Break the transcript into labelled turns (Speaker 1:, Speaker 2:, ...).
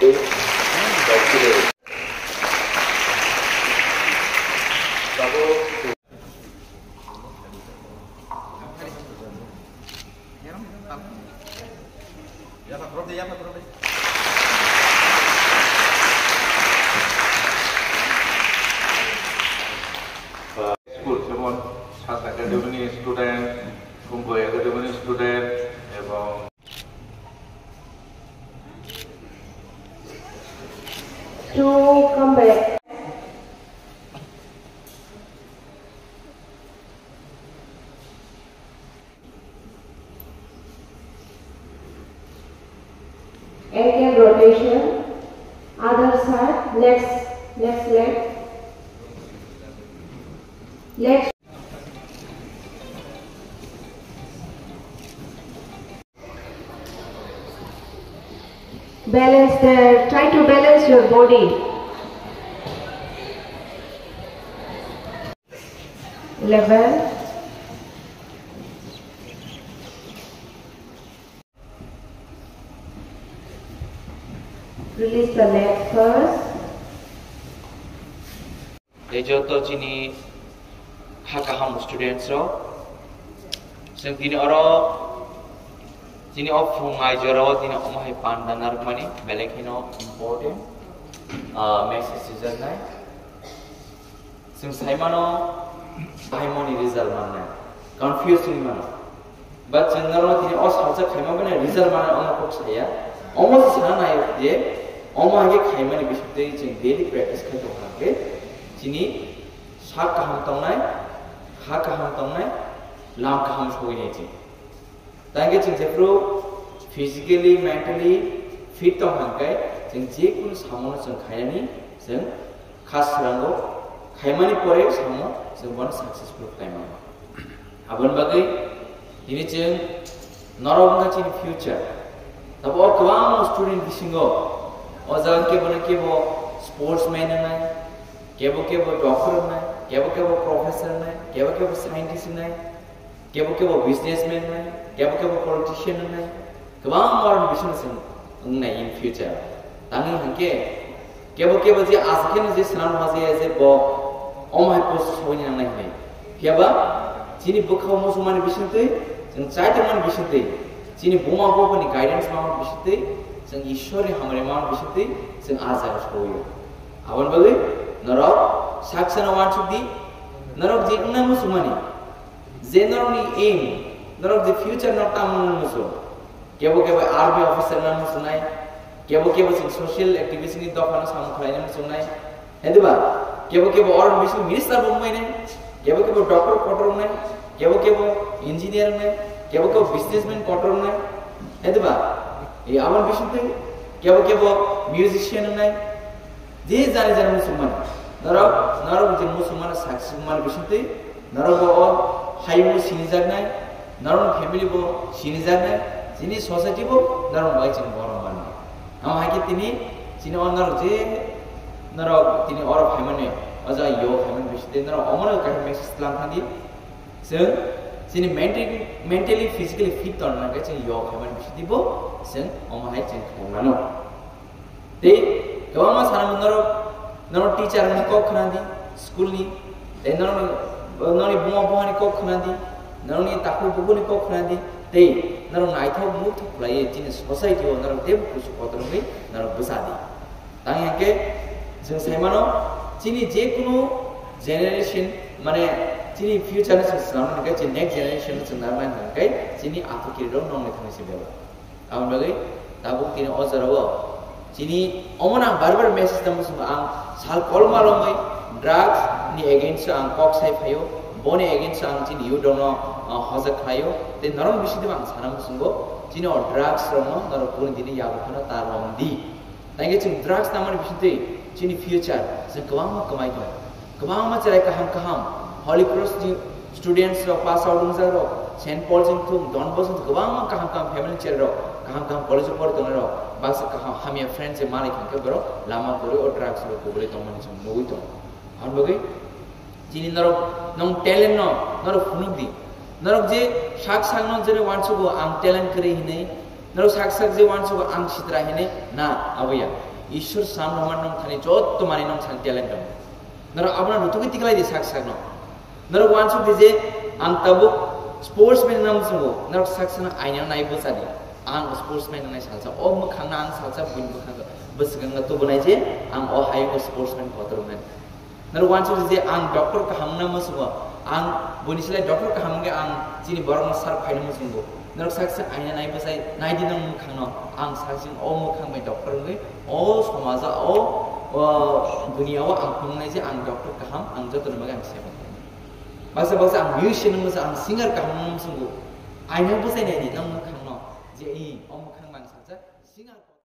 Speaker 1: body, circulate. School, যেমন সাত academy student, কুম্ভ academy student এবং
Speaker 2: to come back. Ankle rotation. Other side. Next leg. Leg. Balance there. Try to balance your body. Level. Release the leg first.
Speaker 3: Dejoto jini hakaham students ro sing dini oro jini ofung ajoro dini omai pandanar mani belekino important message season nai sing saimano haimoni result manna confusing mano but jengaro dini os haja khaima bane result mana omok saya omos sana nai je omage khaimani bisute jeng daily practice khaito hake jini sak kaham tongnai ha kaham tongnai lam kaham soine ji tange jeng jepro physically mentally fit tong hangkai jeng je kun samono jeng khainani jeng khas rango khaimani pore samo jeng bon successful khaima abon bagai ini jeng norobga jini future tabo kwang student bisingo ojang kebo sportsman nai kebo doctor nai kebo professor nai kebo scientist nai kebo businessman nai kebo politician nai kwang orang business nai in future tangi hangke kebo je asken je sanan haje je bo omai post hoini nai nai fiaba jini bukhau musumani bisinte jeng chaitaman bisinte jini boma bopani guidance ma bisinte jeng ishori hamare ma bisinte jeng ajar hoyo abon bagai norok saksana wansudi norok je unna musumani je norok ni aim norok je future not tamun musu kebo army officer na musunai kebo jeng social activist ni dokana samu khaina musunai ediba kebo or bisu minister bomai ne kebo doctor kotor ne kebo engineer ne kebo businessman kotor ne ediba e aban bisute kebo musician ne je jane musulman narok je musulman saksman bisute narok o haimu sinijagnai narok family bo sinijagnai jini society bo narok bai jing borom ban am haki tini jini narok je narok tini or family aja yo family bisute narok omana ka message islam thandi jeng jini mentally physically fit torna ka jing yo family bisute bo jeng omahai jing khonano te kawama sanam narok teacher ni kok khnandi school ni nani buma buma ni kok khnandi nani taku bubu ni kok khnandi te narok naitho muk thulai jini society o narok dem kusu kotormi narok busadi tangi ke jeng saimano jini je kuno generation mane jini future ni sanan ke jini next generation sanarman kai jini athukir ro nong ni thani sibela amon bagai tabuk tini ozarawo jini omona barbar message tamu ang sal kolmalomai drugs ni against ang koksai phayo bone against ang jini you don't know haja khayo te narom biside ang sanam sungo jini or drugs rono naro pun dini yabu khana tarom di tangi jing drugs namar biside jini future se kawang kamai ko kawang ma charai kaham holy cross ji students ro pass out ung ro Saint Paul jing thum don bosung kawang ma kaham family chair ro kaham college por tonero bangsa kaham hamia friends e malik ke bro lama pore o drugs ro ko bole tomon jing noi to আর বগে যিনি নরক নং talent নরক ফুনুক দি নরক যে শাক সাংন জেরে ওয়ানসুগো আং talent করে হিনে नरो साक्षात जे वान सुबह आंग सिद्रा हेने ना अवया ईश्वर साम नमन नम थाने जोत तो माने नम सान टैलेंट नरो अपना रुतु की तिकलाई दे साक्षात नो नरो वान सुबह जे आंग तबु स्पोर्ट्समैन नाम सुबह नरो साक्षात ना आइना नाइ बसादी आंग स्पोर्ट्समैन नाइ सालसा ओ मखांग ना आंग सालसा बुइन मखांग बस गंगा तो बनाई जे आंग ओ हाय को स्पोर्ट्समैन पत्रमैन नरो वान सुबह जे आंग डॉक्टर का हमना मसुबह आंग बुनिसले डॉक्टर का हमगे आंग जिनि बरम सर फाइनो मसुबह नरक साक्ष्य आइना नाइ बसाई नाइ दिन मुखांनो आं साक्ष्य ओ मुखां मै डॉक्टर मै ओ समाजा ओ दुनियाव आं खुंनाय जे आं डॉक्टर काहाम आं जतन मगे आं सेवा बासा बासा आं म्यूजिशियन मसा आं सिंगर काहाम मसुगु आइना बसाई नाइ दिन मुखांनो जे इ ओ मुखां मां साक्ष्य सिंगर